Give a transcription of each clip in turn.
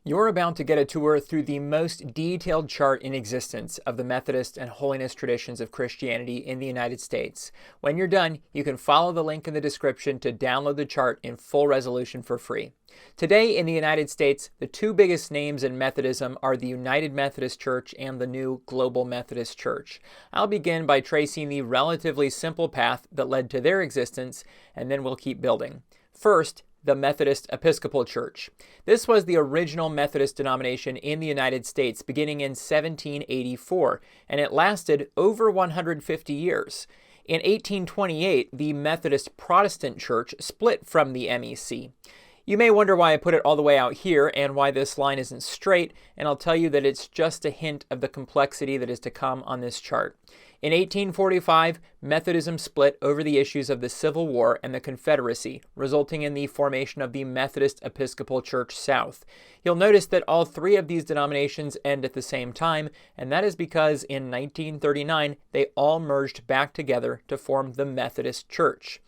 You're about to get a tour through the most detailed chart in existence of the Methodist and holiness traditions of Christianity in the United States. When you're done, you can follow the link in the description to download the chart in full resolution for free. Today in the United States, the two biggest names in Methodism are the United Methodist Church and the new Global Methodist Church. I'll begin by tracing the relatively simple path that led to their existence, and then we'll keep building. First, the Methodist Episcopal Church. This was the original Methodist denomination in the United States beginning in 1784, and it lasted over 150 years. In 1828, the Methodist Protestant Church split from the MEC. You may wonder why I put it all the way out here and why this line isn't straight, and I'll tell you that it's just a hint of the complexity that is to come on this chart. In 1845, Methodism split over the issues of the Civil War and the Confederacy, resulting in the formation of the Methodist Episcopal Church South. You'll notice that all three of these denominations end at the same time, and that is because in 1939, they all merged back together to form the Methodist Church.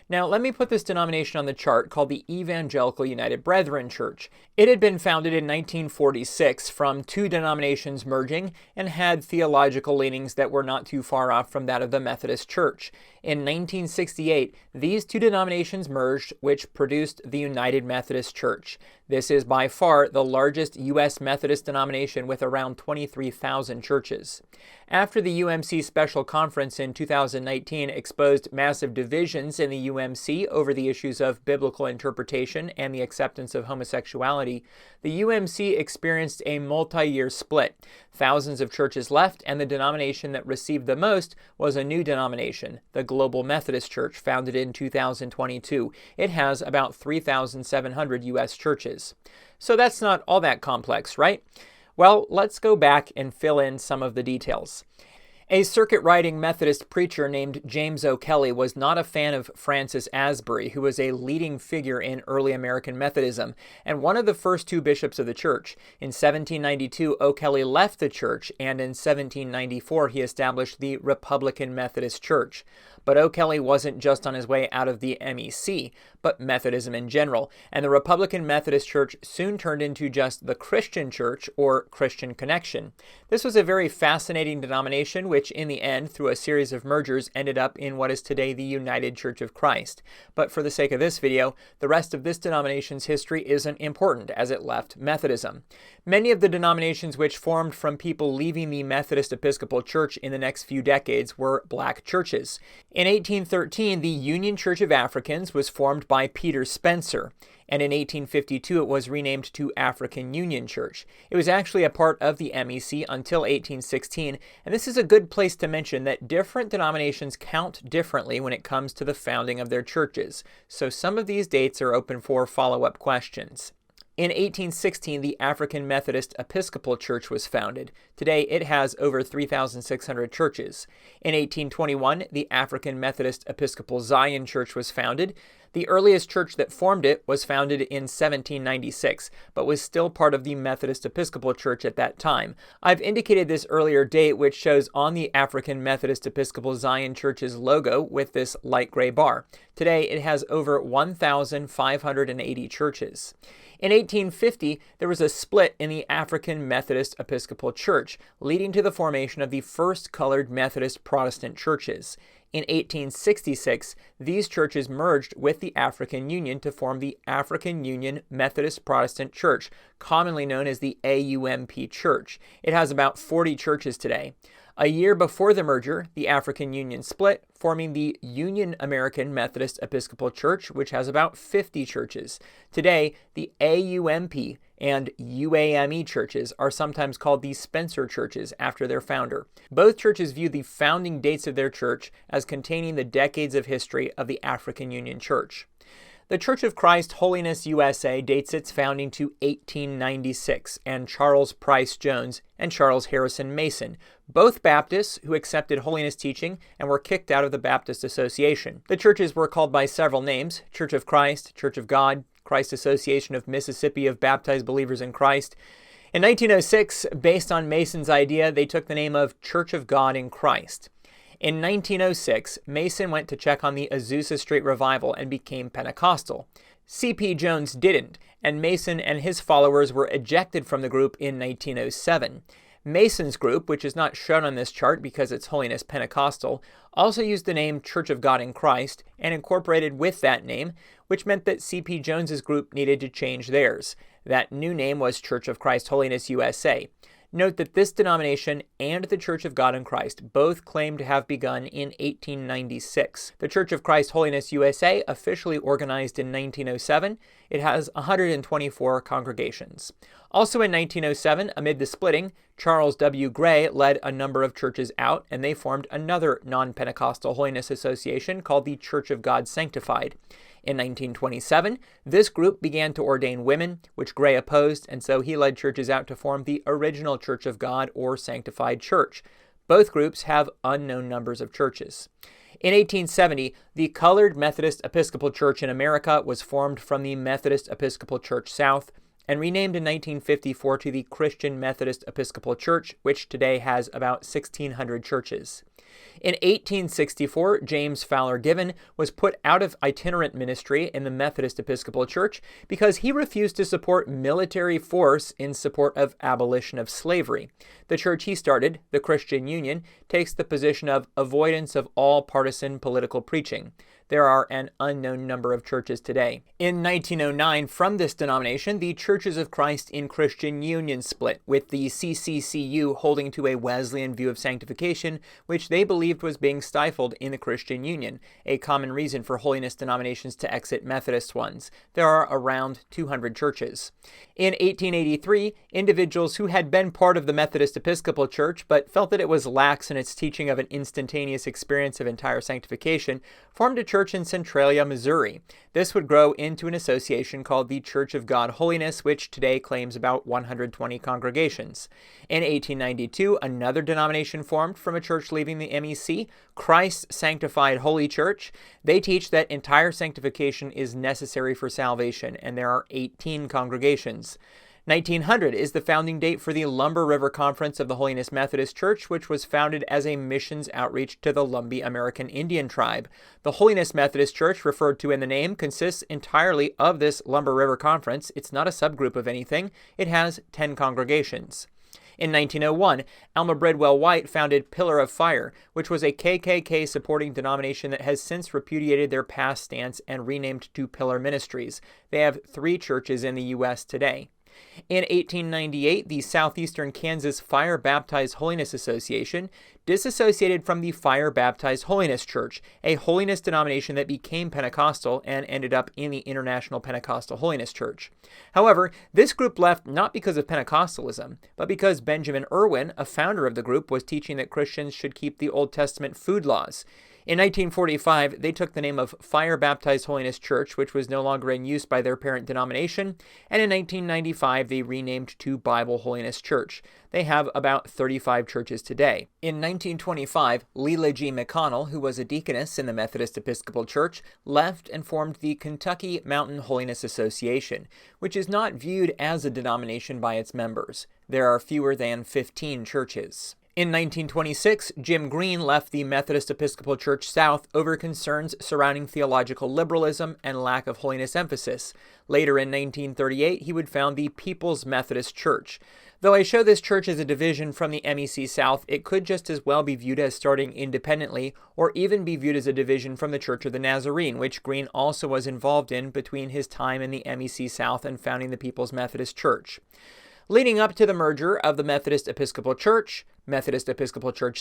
Now, let me put this denomination on the chart called the Evangelical United Brethren Church. It had been founded in 1946 from two denominations merging and had theological leanings that were not too far off from that of the Methodist Church. In 1968, these two denominations merged, which produced the United Methodist Church. This is by far the largest U.S. Methodist denomination with around 23,000 churches. After the UMC Special Conference in 2019 exposed massive divisions in the UMC over the issues of biblical interpretation and the acceptance of homosexuality, the UMC experienced a multi-year split. Thousands of churches left, and the denomination that received the most was a new denomination, the Global Methodist Church, founded in 2022. It has about 3,700 U.S. churches. So that's not all that complex, right? Well, let's go back and fill in some of the details. A circuit-riding Methodist preacher named James O'Kelly was not a fan of Francis Asbury, who was a leading figure in early American Methodism and one of the first two bishops of the church. In 1792, O'Kelly left the church, and in 1794 he established the Republican Methodist Church. But O'Kelly wasn't just on his way out of the MEC, but Methodism in general, and the Republican Methodist Church soon turned into just the Christian Church, or Christian Connection. This was a very fascinating denomination, which in the end, through a series of mergers, ended up in what is today the United Church of Christ. But for the sake of this video, the rest of this denomination's history isn't important, as it left Methodism. Many of the denominations which formed from people leaving the Methodist Episcopal Church in the next few decades were black churches. In 1813, the Union Church of Africans was formed by Peter Spencer, and in 1852 it was renamed to African Union Church. It was actually a part of the MEC until 1816, and this is a good place to mention that different denominations count differently when it comes to the founding of their churches, so some of these dates are open for follow-up questions. In 1816, the African Methodist Episcopal Church was founded. Today, it has over 3,600 churches. In 1821, the African Methodist Episcopal Zion Church was founded. The earliest church that formed it was founded in 1796, but was still part of the Methodist Episcopal Church at that time. I've indicated this earlier date, which shows on the African Methodist Episcopal Zion Church's logo with this light gray bar. Today, it has over 1,580 churches. In 1850, there was a split in the African Methodist Episcopal Church, leading to the formation of the first colored Methodist Protestant churches. In 1866, these churches merged with the African Union to form the African Union Methodist Protestant Church, commonly known as the AUMP Church. It has about 40 churches today. A year before the merger, the African Union split, forming the Union American Methodist Episcopal Church, which has about 50 churches. Today, the AUMP and UAME churches are sometimes called the Spencer churches after their founder. Both churches view the founding dates of their church as containing the decades of history of the African Union Church. The Church of Christ Holiness USA dates its founding to 1896, and Charles Price Jones and Charles Harrison Mason, both Baptists who accepted holiness teaching and were kicked out of the Baptist Association. The churches were called by several names: Church of Christ, Church of God, Christ Association of Mississippi of Baptized Believers in Christ. In 1906, based on Mason's idea, they took the name of Church of God in Christ. In 1906, Mason went to check on the Azusa Street revival and became Pentecostal. C.P. Jones didn't, and Mason and his followers were ejected from the group in 1907. Mason's group, which is not shown on this chart because it's Holiness Pentecostal, also used the name Church of God in Christ and incorporated with that name, which meant that C.P. Jones's group needed to change theirs. That new name was Church of Christ Holiness USA. Note that this denomination and the Church of God in Christ both claim to have begun in 1896. The Church of Christ Holiness USA officially organized in 1907. It has 124 congregations. Also in 1907, amid the splitting, Charles W. Gray led a number of churches out, and they formed another non-Pentecostal holiness association called the Church of God Sanctified. In 1927, this group began to ordain women, which Gray opposed, and so he led churches out to form the original Church of God or Sanctified Church. Both groups have unknown numbers of churches. In 1870, the Colored Methodist Episcopal Church in America was formed from the Methodist Episcopal Church South and renamed in 1954 to the Christian Methodist Episcopal Church, which today has about 1,600 churches. In 1864, James Fowler Given was put out of itinerant ministry in the Methodist Episcopal Church because he refused to support military force in support of abolition of slavery. The church he started, the Christian Union, takes the position of avoidance of all partisan political preaching. There are an unknown number of churches today. In 1909, from this denomination, the Churches of Christ in Christian Union split, with the CCCU holding to a Wesleyan view of sanctification, which they believed was being stifled in the Christian Union, a common reason for holiness denominations to exit Methodist ones. There are around 200 churches. In 1883, individuals who had been part of the Methodist Episcopal Church but felt that it was lax in its teaching of an instantaneous experience of entire sanctification formed a church in Centralia, Missouri. This would grow into an association called the Church of God Holiness, which today claims about 120 congregations. In 1892, another denomination formed from a church leaving the MEC, Christ Sanctified Holy Church. They teach that entire sanctification is necessary for salvation, and there are 18 congregations. 1900 is the founding date for the Lumber River Conference of the Holiness Methodist Church, which was founded as a missions outreach to the Lumbee American Indian tribe. The Holiness Methodist Church, referred to in the name, consists entirely of this Lumber River Conference. It's not a subgroup of anything. It has 10 congregations. In 1901, Alma Bridwell White founded Pillar of Fire, which was a KKK-supporting denomination that has since repudiated their past stance and renamed to Pillar Ministries. They have 3 churches in the U.S. today. In 1898, the Southeastern Kansas Fire Baptized Holiness Association disassociated from the Fire Baptized Holiness Church, a holiness denomination that became Pentecostal and ended up in the International Pentecostal Holiness Church. However, this group left not because of Pentecostalism, but because Benjamin Irwin, a founder of the group, was teaching that Christians should keep the Old Testament food laws. In 1945, they took the name of Fire Baptized Holiness Church, which was no longer in use by their parent denomination, and in 1995, they renamed to Bible Holiness Church. They have about 35 churches today. In 1925, Leela G. McConnell, who was a deaconess in the Methodist Episcopal Church, left and formed the Kentucky Mountain Holiness Association, which is not viewed as a denomination by its members. There are fewer than 15 churches. In 1926, Jim Green left the Methodist Episcopal Church South over concerns surrounding theological liberalism and lack of holiness emphasis. Later in 1938, he would found the People's Methodist Church. Though I show this church as a division from the MEC South, it could just as well be viewed as starting independently, or even be viewed as a division from the Church of the Nazarene, which Green also was involved in between his time in the MEC South and founding the People's Methodist Church. Leading up to the merger of the Methodist Episcopal Church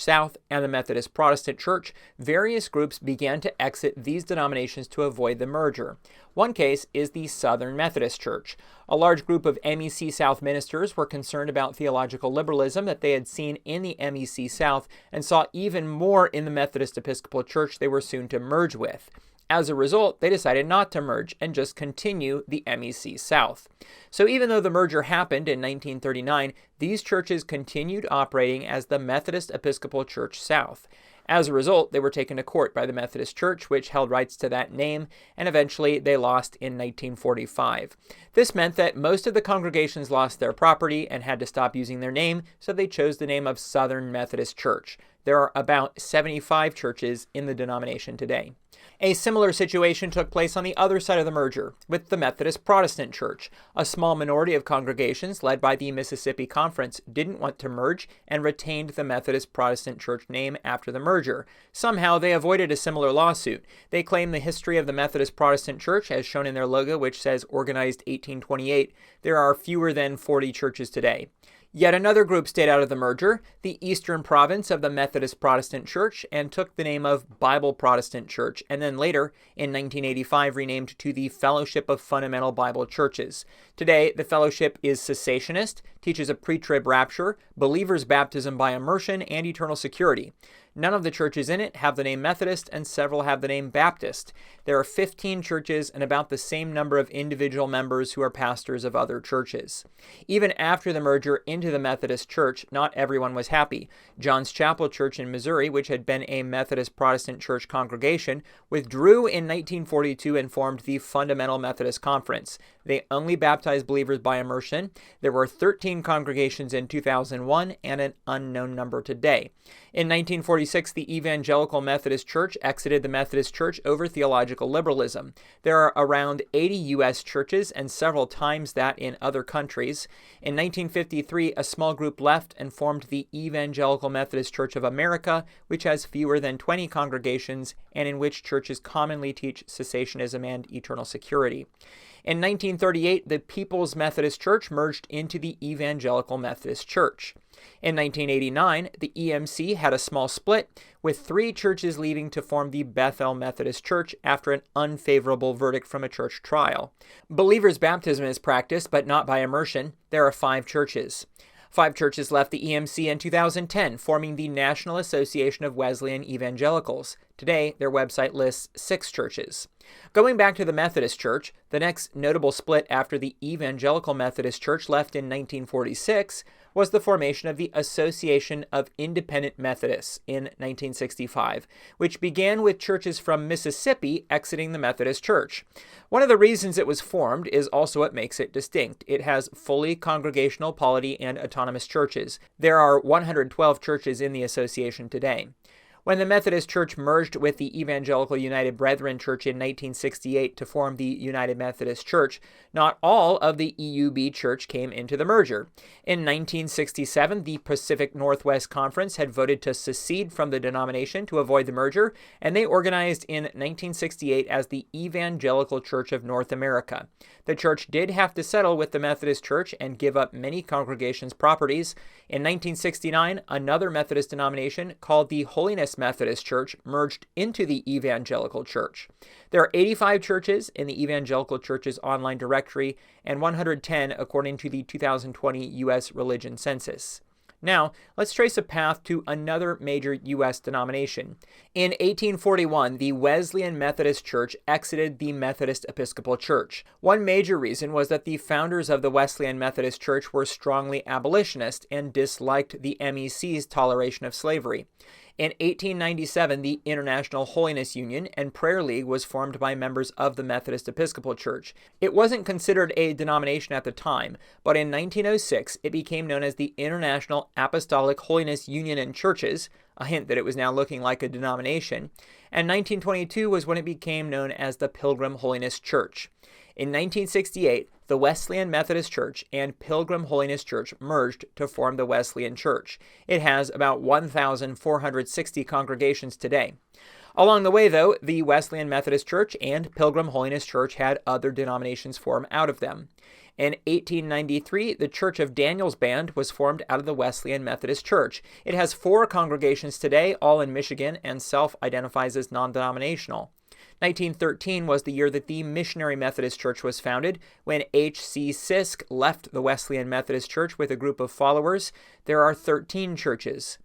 South, and the Methodist Protestant Church, various groups began to exit these denominations to avoid the merger. One case is the Southern Methodist Church. A large group of MEC South ministers were concerned about theological liberalism that they had seen in the MEC South and saw even more in the Methodist Episcopal Church they were soon to merge with. As a result, they decided not to merge and just continue the MEC South. So even though the merger happened in 1939, these churches continued operating as the Methodist Episcopal Church South. As a result, they were taken to court by the Methodist Church, which held rights to that name, and eventually they lost in 1945. This meant that most of the congregations lost their property and had to stop using their name, so they chose the name of Southern Methodist Church. There are about 75 churches in the denomination today. A similar situation took place on the other side of the merger, with the Methodist Protestant Church. A small minority of congregations, led by the Mississippi Conference, didn't want to merge and retained the Methodist Protestant Church name after the merger. Somehow, they avoided a similar lawsuit. They claim the history of the Methodist Protestant Church, as shown in their logo, which says organized 1828. There are fewer than 40 churches today. Yet another group stayed out of the merger, the Eastern Province of the Methodist Protestant Church, and took the name of Bible Protestant Church, and then later, in 1985, renamed to the Fellowship of Fundamental Bible Churches. Today, the fellowship is cessationist, teaches a pre-trib rapture, believers' baptism by immersion, and eternal security. None of the churches in it have the name Methodist, and several have the name Baptist. There are 15 churches and about the same number of individual members who are pastors of other churches. Even after the merger into the Methodist Church, not everyone was happy. John's Chapel Church in Missouri, which had been a Methodist Protestant church congregation, withdrew in 1942 and formed the Fundamental Methodist Conference. They only baptized believers by immersion. There were 13 congregations in 2001 and an unknown number today. In 1946, the Evangelical Methodist Church exited the Methodist Church over theological liberalism. There are around 80 U.S. churches and several times that in other countries. In 1953, a small group left and formed the Evangelical Methodist Church of America, which has fewer than 20 congregations and in which churches commonly teach cessationism and eternal security. In 1938, the People's Methodist Church merged into the Evangelical Methodist Church. In 1989, the EMC had a small split, with 3 churches leaving to form the Bethel Methodist Church after an unfavorable verdict from a church trial. Believers' baptism is practiced, but not by immersion. There are 5 churches. 5 churches left the EMC in 2010, forming the National Association of Wesleyan Evangelicals. Today, their website lists 6 churches. Going back to the Methodist Church, the next notable split after the Evangelical Methodist Church left in 1946 was the formation of the Association of Independent Methodists in 1965, which began with churches from Mississippi exiting the Methodist Church. One of the reasons it was formed is also what makes it distinct. It has fully congregational polity and autonomous churches. There are 112 churches in the association today. When the Methodist Church merged with the Evangelical United Brethren Church in 1968 to form the United Methodist Church, not all of the EUB Church came into the merger. In 1967, the Pacific Northwest Conference had voted to secede from the denomination to avoid the merger, and they organized in 1968 as the Evangelical Church of North America. The church did have to settle with the Methodist Church and give up many congregations' properties. In 1969, another Methodist denomination called the Holiness Methodist Church merged into the Evangelical Church. There are 85 churches in the Evangelical Church's online directory and 110 according to the 2020 U.S. Religion Census. Now, let's trace a path to another major U.S. denomination. In 1841, the Wesleyan Methodist Church exited the Methodist Episcopal Church. One major reason was that the founders of the Wesleyan Methodist Church were strongly abolitionist and disliked the MEC's toleration of slavery. In 1897, the International Holiness Union and Prayer League was formed by members of the Methodist Episcopal Church. It wasn't considered a denomination at the time, but in 1906, it became known as the International Apostolic Holiness Union and Churches, a hint that it was now looking like a denomination, and 1922 was when it became known as the Pilgrim Holiness Church. In 1968, the Wesleyan Methodist Church and Pilgrim Holiness Church merged to form the Wesleyan Church. It has about 1,460 congregations today. Along the way, though, the Wesleyan Methodist Church and Pilgrim Holiness Church had other denominations form out of them. In 1893, the Church of Daniel's Band was formed out of the Wesleyan Methodist Church. It has 4 congregations today, all in Michigan, and self-identifies as non-denominational. 1913 was the year that the Missionary Methodist Church was founded. When H.C. Sisk left the Wesleyan Methodist Church with a group of followers, there are 13 churches.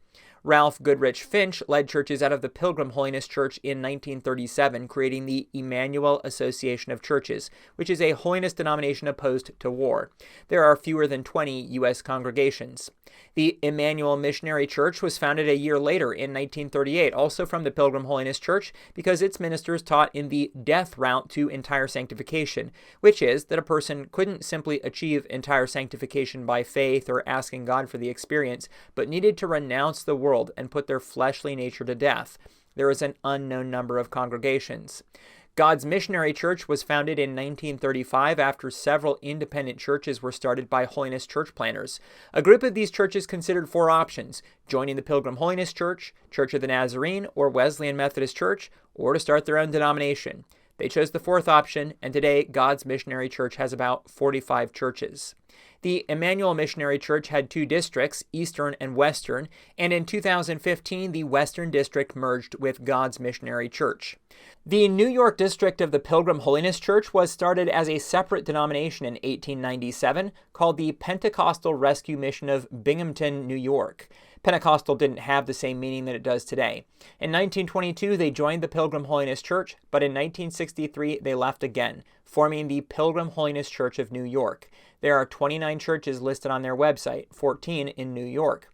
Ralph Goodrich Finch led churches out of the Pilgrim Holiness Church in 1937, creating the Emmanuel Association of Churches, which is a holiness denomination opposed to war. There are fewer than 20 U.S. congregations. The Emmanuel Missionary Church was founded a year later in 1938, also from the Pilgrim Holiness Church, because its ministers taught in the death route to entire sanctification, which is that a person couldn't simply achieve entire sanctification by faith or asking God for the experience, but needed to renounce the world world and put their fleshly nature to death. There is an unknown number of congregations. God's Missionary Church was founded in 1935 after several independent churches were started by Holiness church planters. A group of these churches considered four options: joining the Pilgrim Holiness Church, Church of the Nazarene, or Wesleyan Methodist Church, or to start their own denomination. They chose the fourth option, and today God's Missionary Church has about 45 churches. The Emmanuel Missionary Church had two districts, Eastern and Western, and in 2015 the Western District merged with God's Missionary Church. The New York district of the Pilgrim Holiness Church was started as a separate denomination in 1897 called the Pentecostal Rescue Mission of Binghamton, New York. Pentecostal didn't have the same meaning that it does today. In 1922, they joined the Pilgrim Holiness Church, but in 1963, they left again, forming the Pilgrim Holiness Church of New York. There are 29 churches listed on their website, 14 in New York.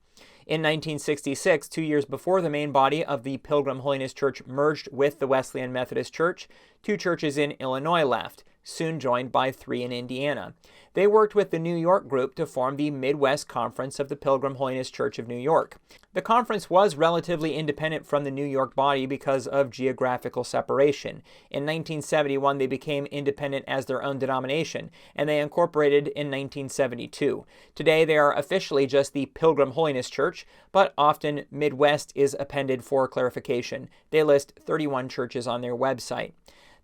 In 1966, 2 years before the main body of the Pilgrim Holiness Church merged with the Wesleyan Methodist Church, 2 churches in Illinois left, soon joined by 3 in Indiana. They worked with the New York group to form the Midwest Conference of the Pilgrim Holiness Church of New York. The conference was relatively independent from the New York body because of geographical separation. In 1971, they became independent as their own denomination, and they incorporated in 1972. Today, they are officially just the Pilgrim Holiness Church, but often Midwest is appended for clarification. They list 31 churches on their website.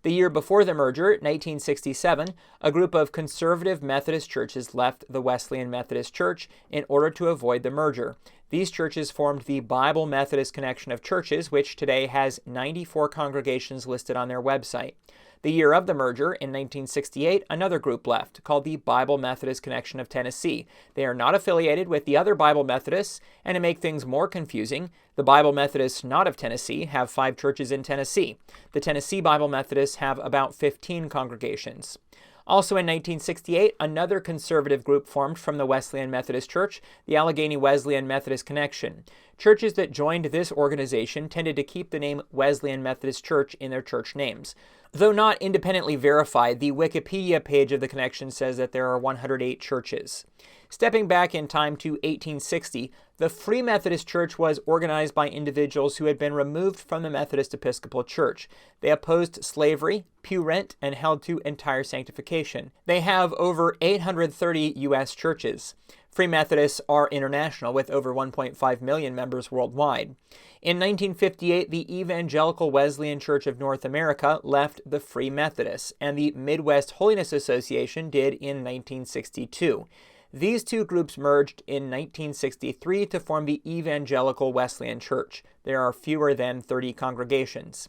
The year before the merger, 1967, a group of conservative Methodist churches left the Wesleyan Methodist Church in order to avoid the merger. These churches formed the Bible Methodist Connection of Churches, which today has 94 congregations listed on their website. The year of the merger, in 1968, another group left, called the Bible Methodist Connection of Tennessee. They are not affiliated with the other Bible Methodists, and to make things more confusing, the Bible Methodists not of Tennessee have 5 churches in Tennessee. The Tennessee Bible Methodists have about 15 congregations. Also in 1968, another conservative group formed from the Wesleyan Methodist Church, the Allegheny Wesleyan Methodist Connection. Churches that joined this organization tended to keep the name Wesleyan Methodist Church in their church names. Though not independently verified, the Wikipedia page of the connection says that there are 108 churches. Stepping back in time to 1860, the Free Methodist Church was organized by individuals who had been removed from the Methodist Episcopal Church. They opposed slavery, pew rent, and held to entire sanctification. They have over 830 U.S. churches. Free Methodists are international, with over 1.5 million members worldwide. In 1958, the Evangelical Wesleyan Church of North America left the Free Methodists, and the Midwest Holiness Association did in 1962. These two groups merged in 1963 to form the Evangelical Wesleyan Church. There are fewer than 30 congregations.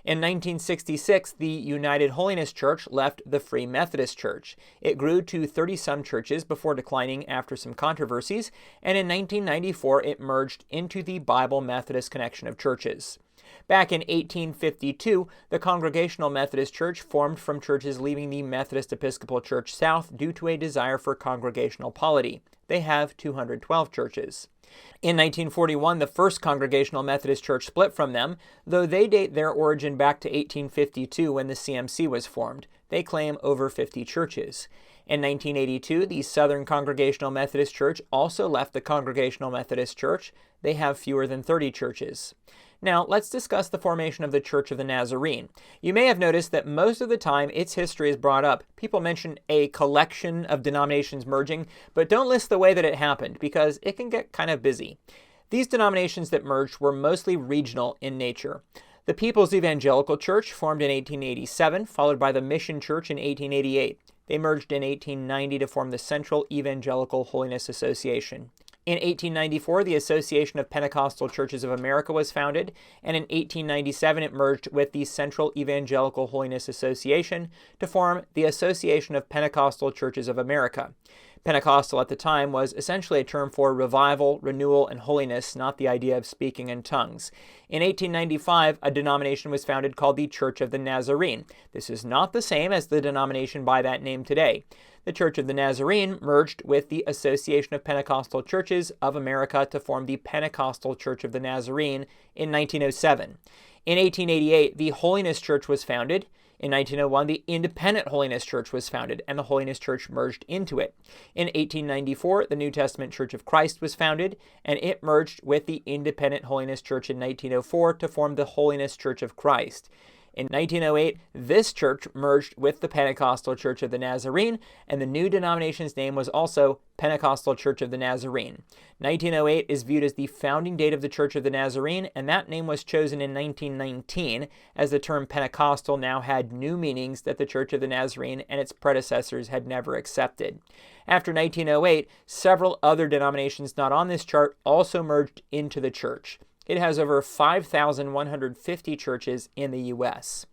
In 1966, the United Holiness Church left the Free Methodist Church. It grew to 30-some churches before declining after some controversies, and in 1994 it merged into the Bible Methodist Connection of Churches. Back in 1852, the Congregational Methodist Church formed from churches leaving the Methodist Episcopal Church South due to a desire for congregational polity. They have 212 churches. In 1941, the First Congregational Methodist Church split from them, though they date their origin back to 1852 when the CMC was formed. They claim over 50 churches. In 1982, the Southern Congregational Methodist Church also left the Congregational Methodist Church. They have fewer than 30 churches. Now, let's discuss the formation of the Church of the Nazarene. You may have noticed that most of the time its history is brought up. People mention a collection of denominations merging, but don't list the way that it happened, because it can get kind of busy. These denominations that merged were mostly regional in nature. The People's Evangelical Church formed in 1887, followed by the Mission Church in 1888. They merged in 1890 to form the Central Evangelical Holiness Association. In 1894, the Association of Pentecostal Churches of America was founded, and in 1897 it merged with the Central Evangelical Holiness Association to form the Association of Pentecostal Churches of America. Pentecostal at the time was essentially a term for revival, renewal, and holiness, not the idea of speaking in tongues. In 1895, a denomination was founded called the Church of the Nazarene. This is not the same as the denomination by that name today. The Church of the Nazarene merged with the Association of Pentecostal Churches of America to form the Pentecostal Church of the Nazarene in 1907. In 1888, the Holiness Church was founded. In 1901, the Independent Holiness Church was founded, and the Holiness Church merged into it. In 1894, the New Testament Church of Christ was founded, and it merged with the Independent Holiness Church in 1904 to form the Holiness Church of Christ. In 1908, this church merged with the Pentecostal Church of the Nazarene, and the new denomination's name was also Pentecostal Church of the Nazarene. 1908 is viewed as the founding date of the Church of the Nazarene, and that name was chosen in 1919, as the term Pentecostal now had new meanings that the Church of the Nazarene and its predecessors had never accepted. After 1908, several other denominations not on this chart also merged into the church. It has over 5,150 churches in the U.S.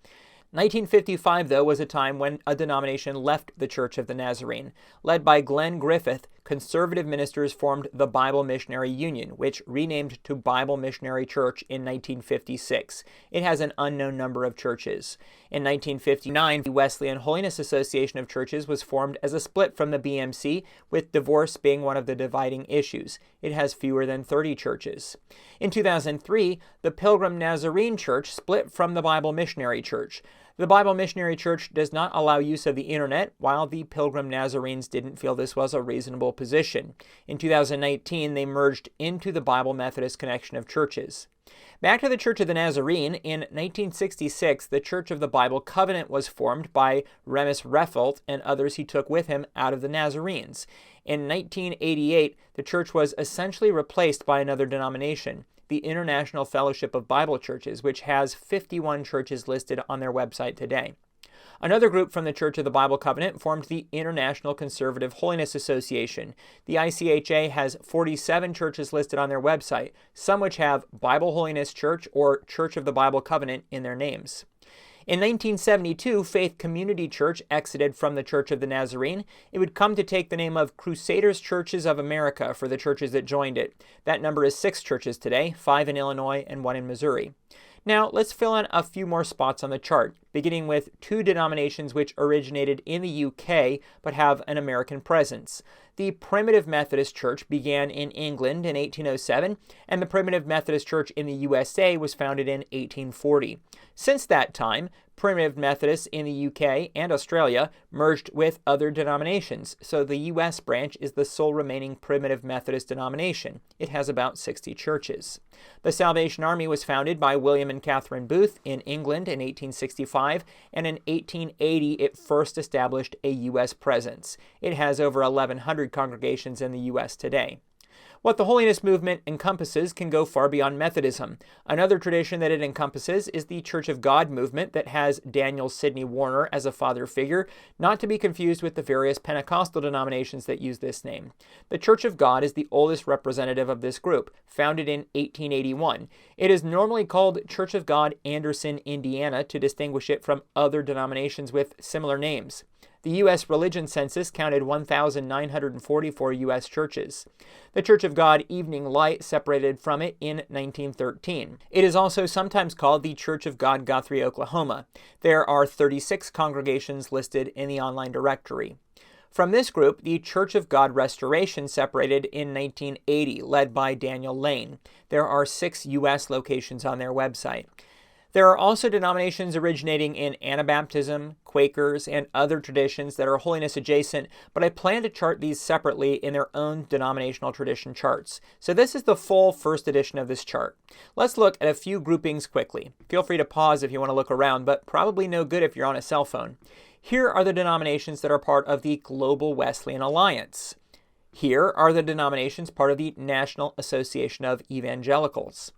1955, though, was a time when a denomination left the Church of the Nazarene. Led by Glenn Griffith, conservative ministers formed the Bible Missionary Union, which renamed to Bible Missionary Church in 1956. It has an unknown number of churches. In 1959, the Wesleyan Holiness Association of Churches was formed as a split from the BMC, with divorce being one of the dividing issues. It has fewer than 30 churches. In 2003, the Pilgrim Nazarene Church split from the Bible Missionary Church. The Bible Missionary Church does not allow use of the internet, while the Pilgrim Nazarenes didn't feel this was a reasonable position. In 2019, they merged into the Bible Methodist Connection of Churches. Back to the Church of the Nazarene, in 1966, the Church of the Bible Covenant was formed by Remus Refelt and others he took with him out of the Nazarenes. In 1988, the church was essentially replaced by another denomination, the International Fellowship of Bible Churches, which has 51 churches listed on their website today. Another group from the Church of the Bible Covenant formed the International Conservative Holiness Association. The ICHA has 47 churches listed on their website, some which have Bible Holiness Church or Church of the Bible Covenant in their names. In 1972, Faith Community Church exited from the Church of the Nazarene. It would come to take the name of Crusaders Churches of America for the churches that joined it. That number is 6 churches today, 5 in Illinois and 1 in Missouri. Now, let's fill in a few more spots on the chart, beginning with 2 denominations which originated in the UK but have an American presence. The Primitive Methodist Church began in England in 1807, and the Primitive Methodist Church in the USA was founded in 1840. Since that time, Primitive Methodists in the UK and Australia merged with other denominations, so the US branch is the sole remaining Primitive Methodist denomination. It has about 60 churches. The Salvation Army was founded by William and Catherine Booth in England in 1865, and in 1880 it first established a US presence. It has over 1,100 congregations in the US today. What the holiness movement encompasses can go far beyond Methodism. Another tradition that it encompasses is the Church of God movement that has Daniel Sidney Warner as a father figure, not to be confused with the various Pentecostal denominations that use this name. The Church of God is the oldest representative of this group, founded in 1881. It is normally called Church of God, Anderson, Indiana, to distinguish it from other denominations with similar names. The U.S. religion census counted 1,944 U.S. churches. The Church of God Evening Light separated from it in 1913. It is also sometimes called the Church of God Guthrie, Oklahoma. There are 36 congregations listed in the online directory. From this group, the Church of God Restoration separated in 1980, led by Daniel Lane. There are 6 U.S. locations on their website. There are also denominations originating in Anabaptism, Quakers, and other traditions that are holiness adjacent, but I plan to chart these separately in their own denominational tradition charts. So this is the full first edition of this chart. Let's look at a few groupings quickly. Feel free to pause if you want to look around, but probably no good if you're on a cell phone. Here are the denominations that are part of the Global Wesleyan Alliance. Here are the denominations part of the National Association of Evangelicals.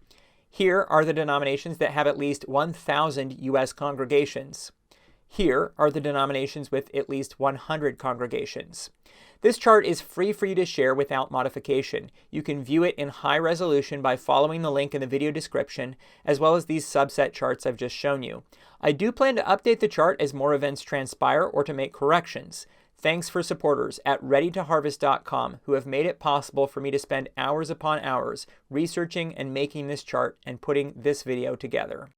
Here are the denominations that have at least 1,000 U.S. congregations. Here are the denominations with at least 100 congregations. This chart is free for you to share without modification. You can view it in high resolution by following the link in the video description, as well as these subset charts I've just shown you. I do plan to update the chart as more events transpire or to make corrections. Thanks for supporters at readytoharvest.com who have made it possible for me to spend hours upon hours researching and making this chart and putting this video together.